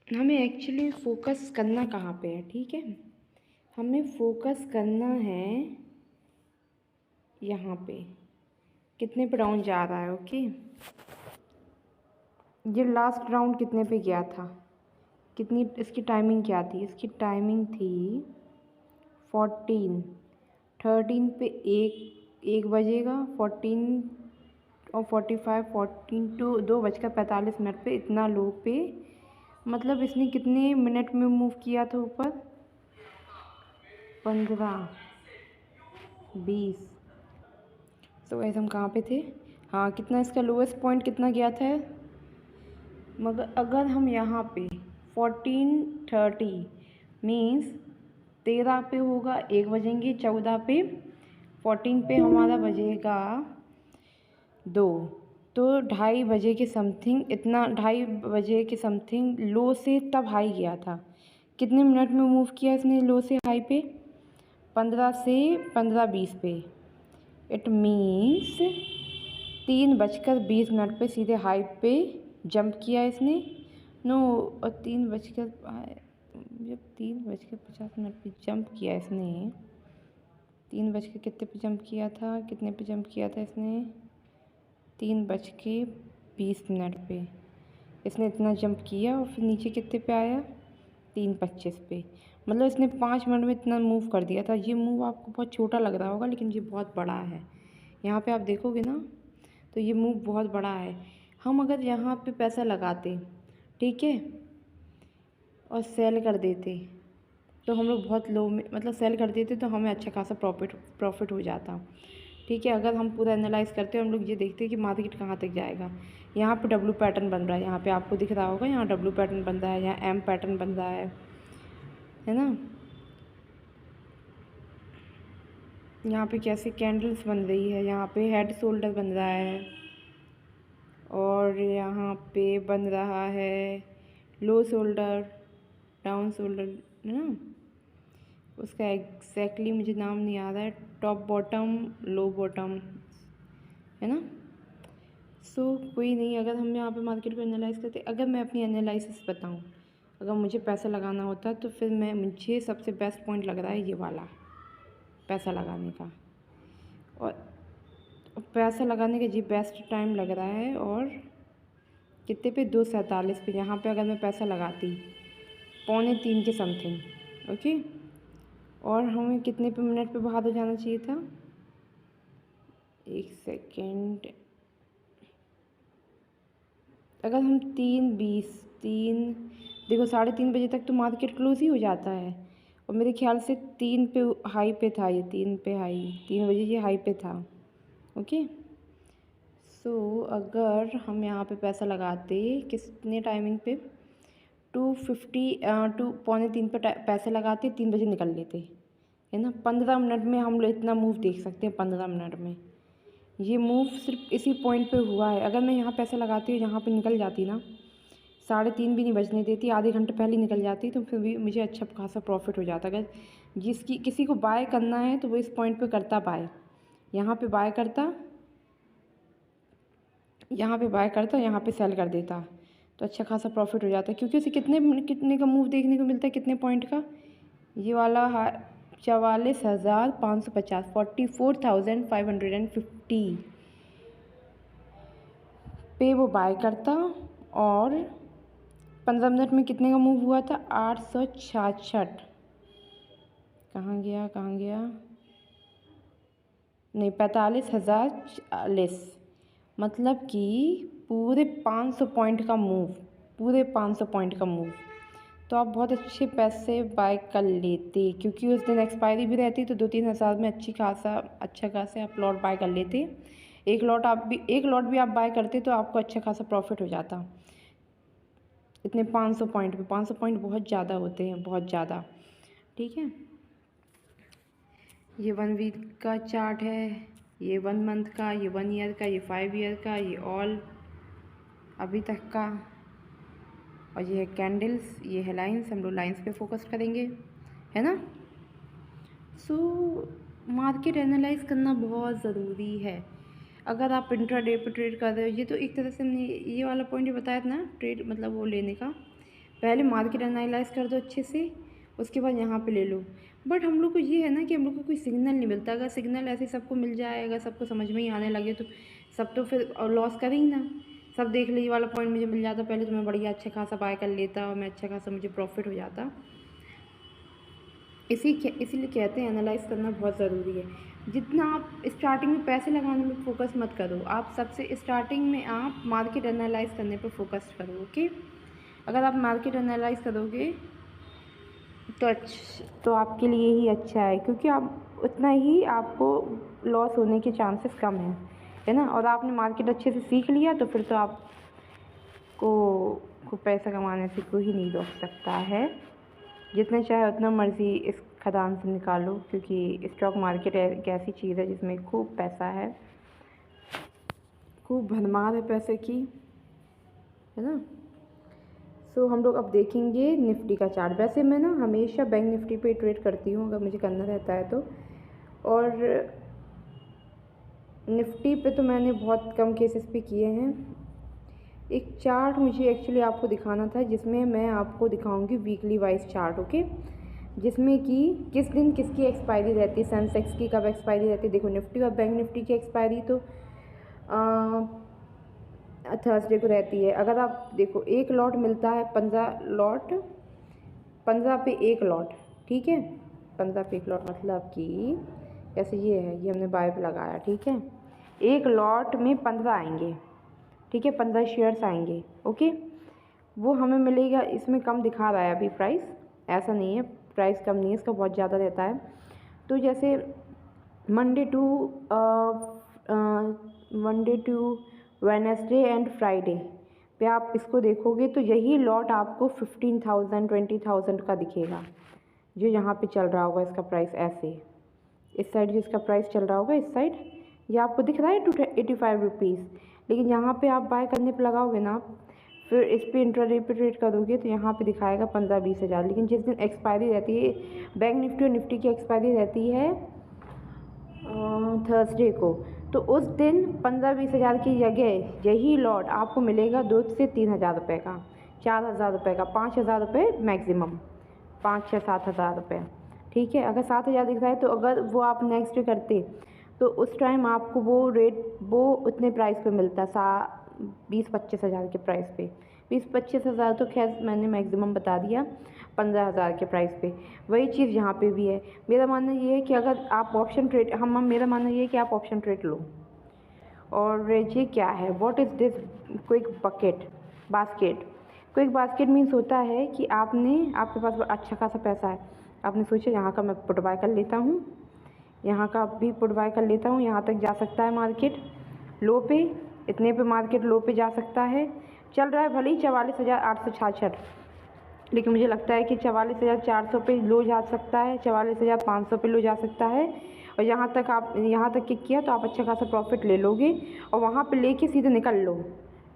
हमें actually focus करना कहाँ पे है, ठीक है। हमें फोकस करना है यहाँ पे, कितने पे राउंड जा रहा है। ओके, ये लास्ट राउंड कितने पे गया था, कितनी इसकी टाइमिंग क्या थी। इसकी टाइमिंग थी 14, 13 पे एक बजेगा, 14 और 45, 14 टू 2:45 पे इतना लो पे, मतलब इसने कितने मिनट में मूव किया था ऊपर, 15, 20। तो ऐसे हम कहाँ पे थे, हाँ कितना इसका लोएस्ट पॉइंट कितना गया था। मगर अगर हम यहाँ पे 14:30 मीन्स 13 पे होगा 1 बजेंगे, 14 पे, 14 पे हमारा बजेगा 2, तो 2:30 बजे के समथिंग, इतना 2:30 बजे के समथिंग लो से तब हाई गया था। कितने मिनट में मूव किया इसने लो से हाई पे, 15 से 15:20 पे। इट मीन्स 3:20 पे सीधे हाई पे जंप किया इसने। नो, और 3:50 पे जंप किया इसने। 3 बज के कितने पे जंप किया था, कितने पे जंप किया था इसने, 3:20 पे इसने इतना जंप किया और फिर नीचे कितने पे आया, 3:25 पे। मतलब इसने 5 मिनट में इतना मूव कर दिया था। ये मूव आपको बहुत छोटा लग रहा होगा लेकिन ये बहुत बड़ा है। यहाँ पे आप देखोगे ना तो ये मूव बहुत बड़ा है। हम अगर यहाँ पे पैसा लगाते, ठीक है, और सेल कर देते तो हम लोग बहुत लो में, मतलब सेल कर देते तो हमें अच्छा खासा प्रॉफिट हो जाता, ठीक है। अगर हम पूरा एनालाइज करते हैं, हम लोग ये देखते हैं कि मार्केट कहाँ तक जाएगा। यहाँ पे डब्ल्यू पैटर्न बन रहा है, यहाँ पे आपको दिख रहा होगा, यहाँ डब्ल्यू पैटर्न बन रहा है, यहाँ एम पैटर्न बन रहा है ना। यहाँ पे कैसे कैंडल्स बन रही है, यहाँ पे हेड शोल्डर बन रहा है और यहाँ पे बन रहा है लो शोल्डर, डाउन शोल्डर, है ना। उसका एग्जैक्टली मुझे नाम नहीं आ रहा है, टॉप बॉटम लो बॉटम, है ना। सो कोई नहीं, अगर हम यहाँ पे मार्केट को एनालाइज करते, अगर मैं अपनी एनालिसिस बताऊँ, अगर मुझे पैसा लगाना होता तो फिर मुझे सबसे बेस्ट पॉइंट लग रहा है ये वाला पैसा लगाने का। और पैसा लगाने का जी बेस्ट टाइम लग रहा है। और कितने पे, 2:47 पे। यहाँ पे अगर मैं पैसा लगाती 2:45 के समथिंग, ओके, और हमें कितने पे मिनट पे बाहर हो जाना चाहिए था, 1 सेकेंड, अगर हम 3:20 देखो 3:30 बजे तक तो मार्केट क्लोज ही हो जाता है। और मेरे ख्याल से 3 पे हाई पे था, ये 3 पे हाई, 3 बजे ये हाई पे था, ओके। सो अगर हम यहाँ पे पैसा लगाते कितने टाइमिंग पे, 2:50 पे पैसे लगाते, 3 बजे निकल लेते, है ना। 15 मिनट में हम लोग इतना मूव देख सकते हैं, 15 मिनट में। ये मूव सिर्फ इसी पॉइंट पे हुआ है। अगर मैं यहाँ पैसे लगाती हूँ, यहाँ पे निकल जाती ना, 3:30 भी नहीं बजने देती, आधे घंटे पहले निकल जाती, तो फिर भी मुझे अच्छा खासा प्रॉफिट हो जाता। अगर किसी को बाय करना है तो वो इस पॉइंट पे करता बाय, यहाँ पे बाय करता, यहाँ पे बाय करता, यहाँ पे सेल कर देता, तो अच्छा खासा प्रॉफिट हो जाता है। क्योंकि उसे कितने का मूव देखने को मिलता है, कितने पॉइंट का, ये वाला 44,550, 44,550 पे वो बाय करता। और 15 मिनट में कितने का मूव हुआ था, 866, कहाँ गया नहीं, 45,040, मतलब कि पूरे 500 पॉइंट का मूव, पूरे 500 पॉइंट का मूव। तो आप बहुत अच्छे पैसे बाय कर लेते, क्योंकि उस दिन एक्सपायरी भी रहती, तो 2-3 हज़ार में अच्छा खासा आप लॉट बाय कर लेते। एक लॉट भी आप बाय करते तो आपको अच्छा खासा प्रॉफिट हो जाता। इतने 500 पॉइंट पे, 500 पॉइंट बहुत ज़्यादा होते हैं, बहुत ज़्यादा, ठीक है। ये 1 वीक का चार्ट है, ये 1 मंथ का, ये 1 ईयर का, ये 5 ईयर का, ये ऑल अभी तक का। और ये है कैंडल्स, ये है लाइंस, हम लोग लाइंस पे फोकस करेंगे, है ना। सो मार्केट एनालाइज करना बहुत ज़रूरी है। अगर आप इंट्राडे पे ट्रेड कर रहे हो, ये तो एक तरह से हमने ये वाला पॉइंट बताया था ना, ट्रेड मतलब वो लेने का, पहले मार्केट एनालाइज कर दो अच्छे से, उसके बाद यहाँ पे ले लो। बट हम लोग को ये है ना कि हम लोग को कोई सिग्नल नहीं मिलता। अगर सिग्नल ऐसे सबको मिल जाए, अगर सबको समझ में ही आने लगे तो सब तो फिर लॉस कर ही ना। सब देख लीजिए वाला पॉइंट मुझे मिल जाता पहले तो मैं बढ़िया अच्छा खासा बाय कर लेता और मैं अच्छा खासा मुझे प्रॉफिट हो जाता। इसीलिए कहते हैं एनालाइज करना बहुत ज़रूरी है। जितना आप स्टार्टिंग में पैसे लगाने में फोकस मत करो, आप सबसे स्टार्टिंग में आप मार्केट एनालाइज करने पर फोकस करो। ओके, अगर आप मार्केट एनालाइज करोगे तो आपके लिए ही अच्छा है, क्योंकि आप उतना ही आपको लॉस होने के चांसेस कम है ना। और आपने मार्केट अच्छे से सीख लिया तो फिर तो आपको पैसा कमाने से कोई ही नहीं रोक सकता है। जितना चाहे उतना मर्ज़ी इस खदान से निकालो, क्योंकि स्टॉक मार्केट एक ऐसी चीज़ है जिसमें खूब पैसा है, खूब भरमार है पैसे की, है ना। सो हम लोग अब देखेंगे निफ्टी का चार्ट। वैसे मैं ना हमेशा बैंक निफ्टी पे ट्रेड करती हूँ अगर मुझे करना रहता है तो, और निफ्टी पे तो मैंने बहुत कम केसेस पे किए हैं। एक चार्ट मुझे एक्चुअली आपको दिखाना था जिसमें मैं आपको दिखाऊंगी वीकली वाइज चार्ट। ओके, जिसमें कि किस दिन किसकी एक्सपायरी रहती है, सेंसेक्स की कब एक्सपायरी रहती है। देखो निफ्टी और बैंक निफ्टी की एक्सपायरी तो थर्सडे को रहती है। अगर आप देखो एक लॉट मिलता है 15 लॉट, 15 पे एक लॉट, ठीक है। 15 पे एक लॉट मतलब कि जैसे ये है, ये हमने बाय पे लगाया, ठीक है। एक लॉट में 15 आएंगे, ठीक है, 15 शेयर्स आएंगे। ओके, वो हमें मिलेगा, इसमें कम दिखा रहा है अभी प्राइस, ऐसा नहीं है प्राइस कम नहीं है, इसका बहुत ज़्यादा रहता है। तो जैसे Monday to Wednesday and Friday पे आप इसको देखोगे तो यही लॉट आपको 15,000 20,000 का दिखेगा, जो यहाँ पे चल रहा होगा इसका प्राइस। ऐसे इस साइड जो इसका प्राइस चल रहा होगा, इस साइड ये आपको दिख रहा है 285 रुपीज़। लेकिन यहाँ पे आप बाय करने पे लगाओगे ना, फिर इस पर इंट्राडे पे ट्रेड करोगे तो यहाँ पे दिखाएगा 15-20 हज़ार। लेकिन जिस दिन एक्सपायरी रहती है, बैंक निफ्टी और निफ्टी की एक्सपायरी रहती है थर्सडे को, तो उस दिन 15-20 हज़ार की जगह यही लॉट आपको मिलेगा 2 से 3 हज़ार रुपये का, 4 हज़ार रुपये का, 5 हज़ार रुपये मैक्सिमम, 5-6-7 हज़ार रुपये, ठीक है। अगर 7 हज़ार दिख रहा है तो अगर वो आप नेक्स्ट डे करते तो उस टाइम आपको वो उतने प्राइस पे मिलता, 20-25 हज़ार के प्राइस पे। 20-25 हज़ार तो खैर मैंने मैक्सिमम बता दिया, 15 हज़ार के प्राइस पे। वही चीज़ यहाँ पे भी है। मेरा मानना ये है कि अगर आप ऑप्शन ट्रेड मेरा मानना ये है कि आप ऑप्शन ट्रेड लो। और ये क्या है, what is this quick basket. Quick basket means होता है कि आपके पास अच्छा खासा पैसा है, आपने सोचा यहाँ का मैं पुट बाय कर लेता हूँ, यहाँ का भी पुट बाय कर लेता हूँ, यहाँ तक जा सकता है मार्केट लो पे, इतने पे मार्केट लो पे जा सकता है। चल रहा है भले ही 44,866, लेकिन मुझे लगता है कि 44,400 पे लो जा सकता है, 44,500 पे लो जा सकता है। और यहाँ तक किया तो आप अच्छा खासा प्रॉफिट ले लोगे और वहाँ पे लेके सीधे निकल लो,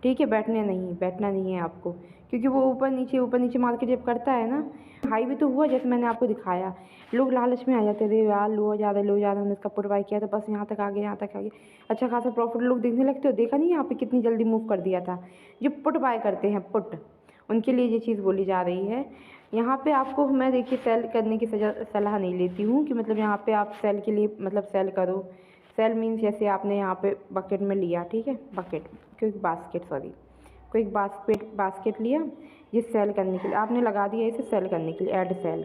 ठीक है। बैठना नहीं है आपको, क्योंकि वो ऊपर नीचे मार्केट जब करता है ना, हाई भी तो हुआ जैसे मैंने आपको दिखाया, लोग लालच में आ जाते थे, यार लो ज़्यादा हमने इसका पुट बाय किया तो बस यहाँ तक आ गया, अच्छा खासा प्रॉफिट लोग देखने लगते हो। देखा नहीं यहाँ पे कितनी जल्दी मूव कर दिया था। जो पुट बाय करते हैं पुट, उनके लिए ये चीज़ बोली जा रही है। यहाँ पे आपको मैं देखिए सेल करने की सलाह नहीं लेती हूँ कि मतलब यहाँ पे आप सेल के लिए मतलब सेल करो। सेल मीन्स जैसे आपने यहाँ पे बकेट में लिया, ठीक है, क्विक बास्केट लिया, ये सेल करने के लिए आपने लगा दिया, इसे सेल करने के लिए ऐड सेल,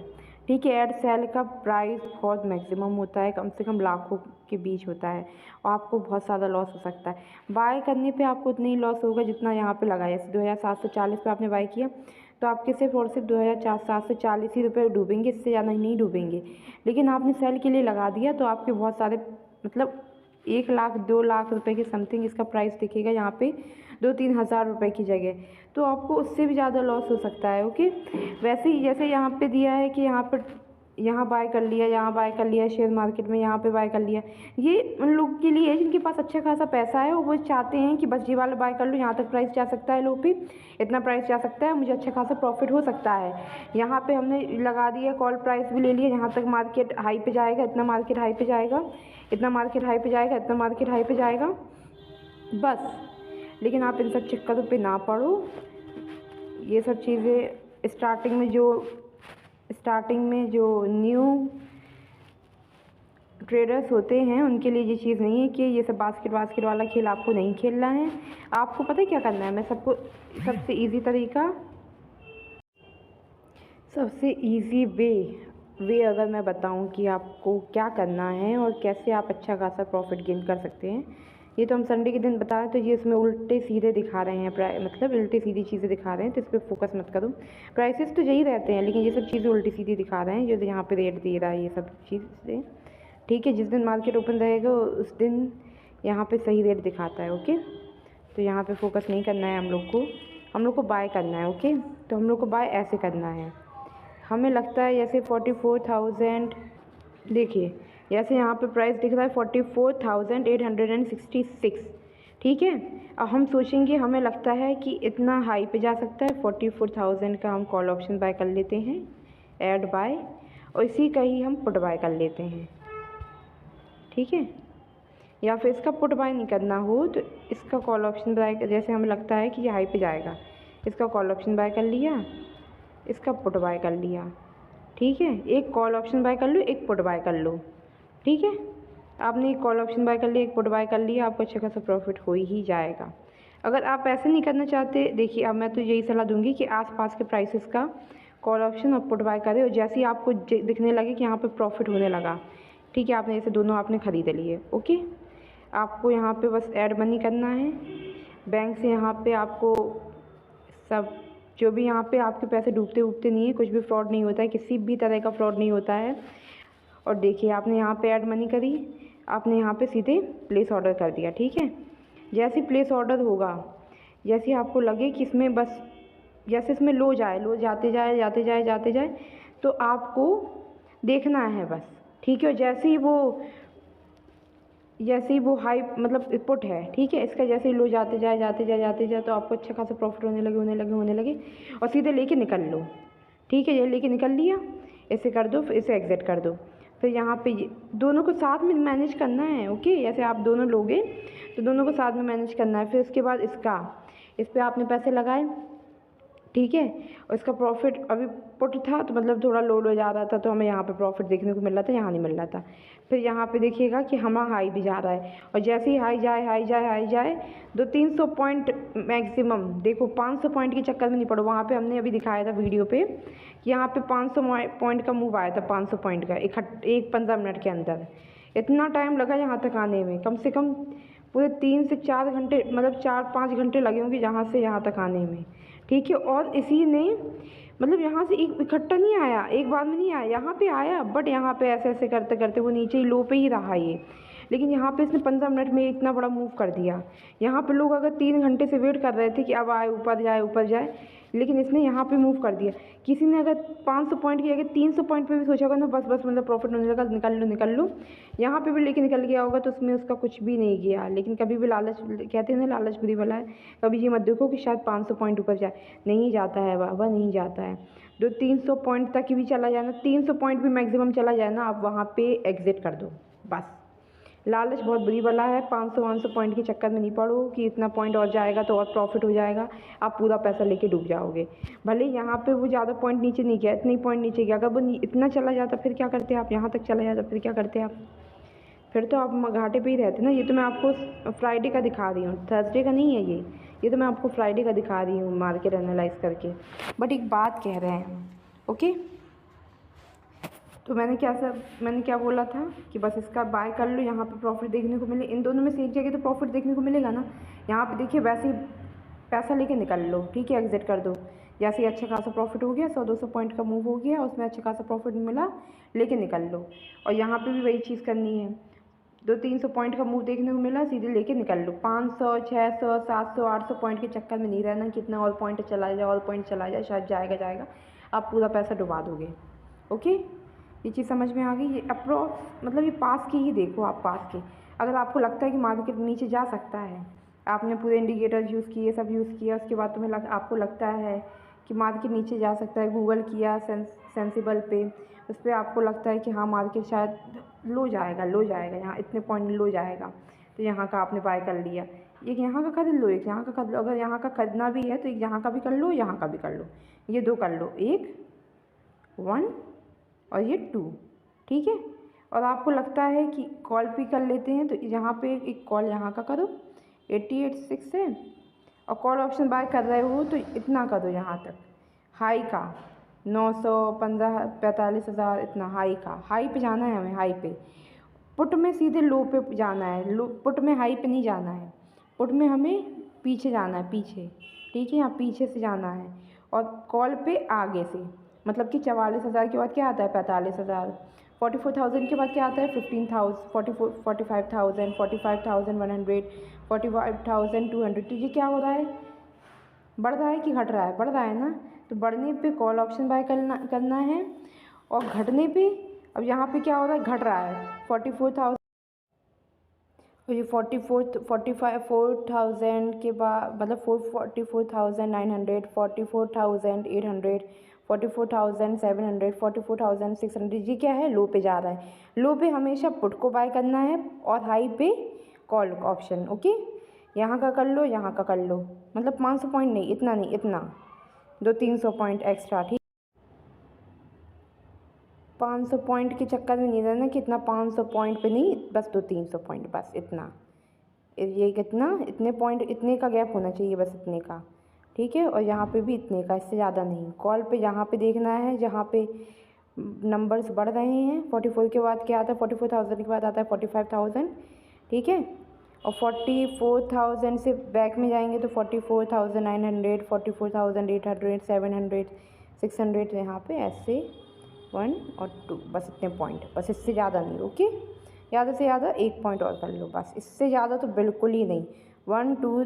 ठीक है। ऐड सेल का प्राइस बहुत मैक्सिमम होता है, कम से कम लाखों के बीच होता है और आपको बहुत ज़्यादा लॉस हो सकता है। बाय करने पे आपको उतना ही लॉस होगा जितना यहाँ पे लगाया। जैसे 2,740 पे आपने बाय किया तो आपके सिर्फ और सिर्फ 2,740 ही रुपये डूबेंगे, इससे ज़्यादा नहीं डूबेंगे। लेकिन आपने सेल के लिए लगा दिया तो आपके बहुत सारे मतलब 1 लाख 2 लाख रुपए के समथिंग इसका प्राइस दिखेगा यहाँ पे, 2-3 हज़ार रुपये की जगह, तो आपको उससे भी ज़्यादा लॉस हो सकता है। ओके, वैसे ही जैसे यहाँ पे दिया है कि यहाँ बाय कर लिया शेयर मार्केट में, यहाँ पे बाय कर लिया, ये उन लोगों के लिए है जिनके पास अच्छा खासा पैसा है और वो चाहते हैं कि बस ये वाला बाय कर लो, यहाँ तक प्राइस जा सकता है, लो पे इतना प्राइस जा सकता है, मुझे अच्छा खासा प्रॉफिट हो सकता है। यहाँ पे हमने लगा दिया, कॉल प्राइस भी ले लिया, यहाँ तक मार्केट हाई पे जाएगा, इतना मार्केट हाई पे जाएगा, इतना मार्केट हाई पे जाएगा, इतना मार्केट हाई पे जाएगा, बस। लेकिन आप इन सब चक्करों पे ना पड़ो, ये सब चीज़ें स्टार्टिंग में जो न्यू ट्रेडर्स होते हैं उनके लिए ये चीज़ नहीं है कि ये सब बास्केट वाला खेल आपको नहीं खेलना है। आपको पता है क्या करना है? मैं सबको सबसे इजी वे अगर मैं बताऊं कि आपको क्या करना है और कैसे आप अच्छा खासा प्रॉफिट गेन कर सकते हैं, ये तो हम संडे के दिन बता रहे, तो ये इसमें उल्टे सीधे दिखा रहे हैं, मतलब उल्टी सीधी चीज़ें दिखा रहे हैं, तो इस पर फोकस मत करो। प्राइसेस तो यही रहते हैं, लेकिन ये सब चीज़ें उल्टी सीधी दिखा रहे हैं, जो यहाँ पे रेट दे रहा है ये सब चीज़ें। ठीक है, जिस दिन मार्केट ओपन रहेगा उस दिन यहाँ पे सही रेट दिखाता है। ओके, तो यहाँ पे फोकस नहीं करना है हम लोग को बाय करना है। ओके, तो हम लोग को बाय ऐसे करना है। हमें लगता है जैसे 44,000, देखिए जैसे यहाँ पे प्राइस दिख रहा है 44,866। ठीक है, अब हम सोचेंगे, हमें लगता है कि इतना हाई पे जा सकता है, 44,000 का हम कॉल ऑप्शन बाय कर लेते हैं, ऐड बाय, और इसी का ही हम पुट बाय कर लेते हैं। ठीक है, या फिर इसका पुट बाय नहीं करना हो तो इसका कॉल ऑप्शन बाय, जैसे हमें लगता है कि ये हाई पे जाएगा, इसका कॉल ऑप्शन बाय कर लिया, इसका पुट बाय कर लिया। ठीक है, एक कॉल ऑप्शन बाय कर लो, एक पुट बाय कर लो। ठीक है, आपने एक कॉल ऑप्शन बाय कर लिया, एक पुट बाय कर लिया, आपको अच्छा खासा प्रॉफिट हो ही जाएगा। अगर आप ऐसे नहीं करना चाहते, देखिए अब मैं तो यही सलाह दूंगी कि आसपास के प्राइसेस का कॉल ऑप्शन और पुट बाय करें, और जैसे ही आपको दिखने लगे कि यहाँ पे प्रॉफिट होने लगा, ठीक है, आपने ऐसे दोनों आपने ख़रीद लिए। ओके, आपको यहाँ पे बस ऐड मनी करना है बैंक से। यहाँ पे आपको सब जो भी यहाँ पे आपके पैसे डूबते नहीं है, कुछ भी फ्रॉड नहीं होता है, किसी भी तरह का फ्रॉड नहीं होता है। और देखिए आपने यहाँ पे ऐड मनी करी, आपने यहाँ पे सीधे प्लेस ऑर्डर कर दिया। ठीक है, जैसे प्लेस ऑर्डर होगा, जैसे आपको लगे कि इसमें बस जैसे इसमें लो जाते जाए, तो आपको देखना है बस। ठीक है, जैसे ही वो हाई मतलब पुट है, ठीक है, इसका जैसे ही लो जाते जाए तो आपको अच्छा खासा प्रॉफिट होने लगे और सीधे लेके निकल लो। ठीक है, ये लेके निकल लिया, इसे कर दो, फिर इसे एग्ज़िट कर दो। फिर यहाँ पे दोनों को साथ में मैनेज करना है। ओके, जैसे आप दोनों लोगे तो दोनों को साथ में मैनेज करना है। फिर उसके बाद इस पर आपने पैसे लगाए, ठीक है, और इसका प्रॉफिट अभी पुट था तो मतलब थोड़ा लो जा रहा था, तो हमें यहाँ पे प्रॉफिट देखने को मिल रहा था, यहाँ नहीं मिल रहा था। फिर यहाँ पे देखिएगा कि हमारा हाई भी जा रहा है, और जैसे ही हाई जाए 200-300 पॉइंट मैक्सिमम, देखो 500 पॉइंट के चक्कर में नहीं पड़ो। वहाँ पे हमने अभी दिखाया था वीडियो पे कि यहाँ पे 500 पॉइंट का मूव आया था, 500 पॉइंट का एक 15 मिनट के अंदर। इतना टाइम लगा यहाँ तक आने में, कम से कम पूरे 3 से 4 घंटे, मतलब 4-5 घंटे लगे होंगे यहाँ से यहाँ तक आने में। ठीक है, और इसी ने मतलब यहाँ से एक इकट्ठा नहीं आया, एक बार में नहीं आया, यहाँ पे आया, बट यहाँ पे ऐसे करते करते वो नीचे ही लो पे ही रहा ये। लेकिन यहाँ पे इसने 15 मिनट में इतना बड़ा मूव कर दिया। यहाँ पे लोग अगर 3 घंटे से वेट कर रहे थे कि अब आए, ऊपर जाए, लेकिन इसने यहाँ पे मूव कर दिया। किसी ने अगर 500 पॉइंट की जगह 300 पॉइंट पे भी सोचा होगा ना, बस मतलब प्रॉफिट होने लगा, निकल लो, यहाँ पे भी लेके निकल गया होगा, तो उसमें उसका कुछ भी नहीं गया। लेकिन कभी भी लालच, कहते हैं ना लालच बुरी बला है, कभी ये मत देखो कि शायद 500 पॉइंट ऊपर जाए, नहीं जाता है बाबा, नहीं जाता है। 300 पॉइंट तक भी चला जाए ना, 300 पॉइंट भी मैक्सिमम चला जाए ना, आप वहाँ पे एग्ज़िट कर दो बस। लालच बहुत बुरी बला है, 500-500 पॉइंट के चक्कर में नहीं पड़ो कि इतना पॉइंट और जाएगा तो और प्रॉफिट हो जाएगा, आप पूरा पैसा लेके डूब जाओगे। भले यहाँ पे वो ज़्यादा पॉइंट नीचे नहीं गया, इतने पॉइंट नीचे गया, अगर वो इतना चला जाता फिर क्या करते आप, यहाँ तक चला जाता फिर क्या करते आप, फिर तो आप घाटे पे ही रहते ना। ये तो मैं आपको फ्राइडे का दिखा रही हूँ, थर्सडे का नहीं है ये तो मैं आपको फ्राइडे का दिखा रही हूँ मार्केट एनालाइज करके। बट एक बात कह रहे हैं, ओके, तो मैंने क्या बोला था कि बस इसका बाय कर लो, यहाँ पे प्रॉफिट देखने को मिले, इन दोनों में से एक जगह तो प्रॉफिट देखने को मिलेगा ना। यहाँ पे देखिए वैसे ही पैसा लेके निकल लो, ठीक है, एग्ज़िट कर दो। जैसे ही अच्छा खासा प्रॉफिट हो गया, 100-200 पॉइंट का मूव हो गया, उसमें अच्छा खासा प्रॉफिट मिला, लेके निकल लो। और यहाँ पे भी वही चीज़ करनी है, 200-300 पॉइंट का मूव देखने को मिला, सीधे लेके निकल लो। 500, 600, 700, 800 पॉइंट के चक्कर में नहीं रहना, कितना और पॉइंट चला जाए, शायद जाएगा, आप पूरा पैसा डुबा दोगे। ओके, ये चीज़ समझ में आ गई। ये अप्रॉक्स मतलब ये पास की ही देखो, आप पास की, अगर आपको लगता है कि मार्केट नीचे जा सकता है, आपने पूरे इंडिकेटर्स यूज़ किए, सब यूज़ किया, उसके बाद आपको लगता है कि मार्केट नीचे जा सकता है, गूगल किया सेंसिबल पे, उस पर आपको लगता है कि हाँ मार्केट शायद लो जाएगा, यहाँ इतने पॉइंट लो जाएगा, तो यहाँ का आपने बाय कर लिया। एक यहाँ का खरीद लो, एक यहाँ का खरीद लो। अगर यहाँ का खरीदना भी है तो एक यहाँ का भी कर लो, यहाँ का भी कर लो, ये 2 कर लो, 1 1 और ये 2, ठीक है। और आपको लगता है कि कॉल भी कर लेते हैं तो यहाँ पे एक कॉल यहाँ का करो 8086 से, और कॉल ऑप्शन बाय कर रहे हो तो इतना करो यहाँ तक हाई का 915 45,000 इतना हाई का। हाई पे जाना है हमें, हाई पे। पुट में सीधे लो पे जाना है, लो पुट में हाई पे नहीं जाना है। पुट में हमें पीछे जाना है, पीछे, ठीक है, यहाँ पीछे से जाना है। और कॉल पे आगे से, मतलब कि 44,000 के बाद क्या आता है 45,000, 44,000 के बाद क्या आता है 15,000, 45,000, 45,100, 45,200। तो ये क्या हो रहा है, बढ़ रहा है कि घट रहा है, बढ़ रहा है ना। तो बढ़ने पे कॉल ऑप्शन बाय करना है, और घटने पे अब यहाँ पे क्या हो रहा है, घट रहा है 44,000। तो ये 44,000 के बाद मतलब 44,900, 44,800, 44,700, 44,600, ये क्या है, लो पे जा रहा है। लो पे हमेशा पुट को बाय करना है और हाई पे कॉल ऑप्शन। ओके, यहाँ का कर लो, यहाँ का कर लो, मतलब 500 पॉइंट नहीं, इतना नहीं, इतना 200-300 पॉइंट एक्स्ट्रा, ठीक। 500 पॉइंट के चक्कर में नहीं रहना कि इतना 500 पॉइंट पे नहीं, बस 200-300 पॉइंट, बस इतना। ये कितना, इतने पॉइंट, इतने का गैप होना चाहिए, बस इतने का, ठीक है। और यहाँ पे भी इतने का, इससे ज़्यादा नहीं। कॉल पे यहाँ पे देखना है जहाँ पे नंबर्स बढ़ रहे हैं। 44 के बाद क्या आता है, 44,000 के बाद आता है 45,000, ठीक है। और 44,000 से बैक में जाएंगे तो 44,900, 44,800, 700, 600, यहाँ पे ऐसे 1 और 2, बस इतने पॉइंट, बस इससे ज़्यादा नहीं। ओके, ज़्यादा से ज़्यादा 1 पॉइंट और कर लो, बस इससे ज़्यादा तो बिल्कुल ही नहीं। 1 2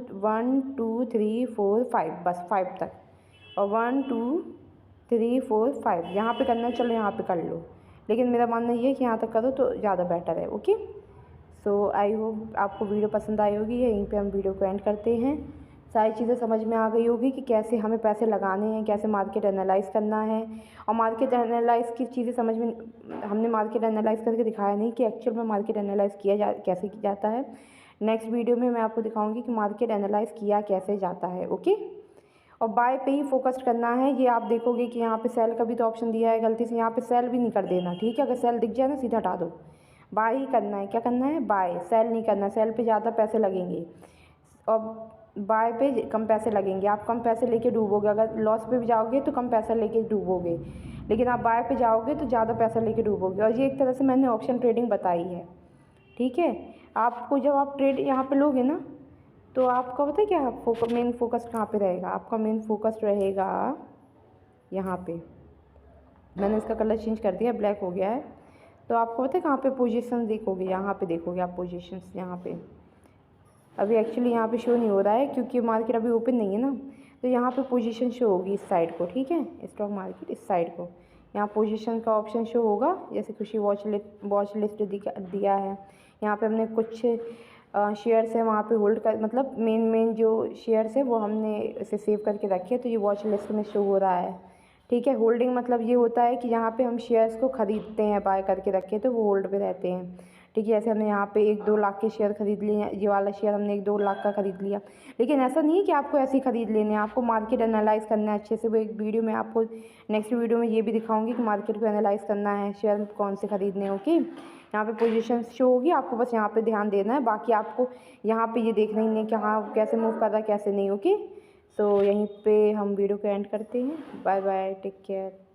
3 4 5, बस 5 तक। और 1 2 3 4 5 यहाँ पे करना है, चलो यहाँ पे कर लो, लेकिन मेरा मानना ये है कि यहाँ तक करो तो ज़्यादा बेटर है। ओके, सो आई होप आपको वीडियो पसंद आई होगी। यहीं पे हम वीडियो को एंड करते हैं। सारी चीज़ें समझ में आ गई होगी कि कैसे हमें पैसे लगाने हैं, कैसे मार्केट एनालाइज करना है। और मार्केट एनालाइज की चीज़ें समझ में, हमने मार्केट एनालाइज करके दिखाया नहीं कि एक्चुअल में मार्केट एनालाइज कैसे किया जाता है। नेक्स्ट वीडियो में मैं आपको दिखाऊंगी कि मार्केट एनालाइज किया कैसे जाता है। ओके, और बाय पे ही फोकस करना है। ये आप देखोगे कि यहाँ पे सेल का भी तो ऑप्शन दिया है, गलती से यहाँ पे सेल भी नहीं कर देना, ठीक है। अगर सेल दिख जाए ना, सीधा हटा दो। बाय ही करना है, क्या करना है, बाय, सेल नहीं करना। सेल पे ज़्यादा पैसे लगेंगे और बाय पे कम पैसे लगेंगे। आप कम पैसे लेके डूबोगे, अगर लॉस पे भी जाओगे तो कम पैसा लेके डूबोगे, लेकिन आप बाय पे जाओगे तो ज़्यादा पैसा लेके डूबोगे। और ये एक तरह से मैंने ऑप्शन ट्रेडिंग बताई है, ठीक है। आपको जब आप ट्रेड यहाँ पे लोगे ना, तो आपका पता है क्या मेन फोकस कहाँ पे रहेगा, आपका मेन फोकस रहेगा यहाँ पे। मैंने इसका कलर चेंज कर दिया, ब्लैक हो गया है। तो आपको पता है कहाँ पे पोजीशन देखोगे, यहाँ पे देखोगे आप पोजीशंस। यहाँ पे अभी एक्चुअली यहाँ पे शो नहीं हो रहा है क्योंकि मार्केट अभी ओपन नहीं है ना। तो यहाँ पे पोजीशन शो होगी इस साइड को, ठीक है, स्टॉक मार्केट इस साइड को। यहाँ पोजीशन का ऑप्शन शो होगा, जैसे खुशी वॉच लिस्ट दिया है। यहाँ पे हमने कुछ शेयर्स है वहाँ पे होल्ड कर, मतलब मेन जो शेयर्स है वो हमने इसे सेव करके रखे, तो ये वॉच लिस्ट में शो हो रहा है, ठीक है। होल्डिंग मतलब ये होता है कि यहाँ पे हम शेयर्स को ख़रीदते हैं, बाय करके रखे तो वो होल्ड पे रहते हैं, ठीक है। जैसे हमने यहाँ पे 1-2 लाख के शेयर खरीद लिए हैं, ये वाला शेयर हमने 1-2 लाख का खरीद लिया। लेकिन ऐसा नहीं है कि आपको ऐसे ही खरीद लेने हैं, आपको मार्केट एनालाइज करना है अच्छे से। वो एक वीडियो में आपको, नेक्स्ट वीडियो में ये भी दिखाऊंगी कि मार्केट को एनालाइज करना है, शेयर कौन से खरीदने हैं। ओके, यहाँ पे पोजीशन शो होगी, आपको बस यहाँ पे ध्यान देना है, बाकी आपको यहाँ पे ये देखना ही नहीं कि हाँ कैसे मूव कर रहा है कैसे नहीं। ओके, सो यहीं पे हम वीडियो को एंड करते हैं। Bye bye, take care.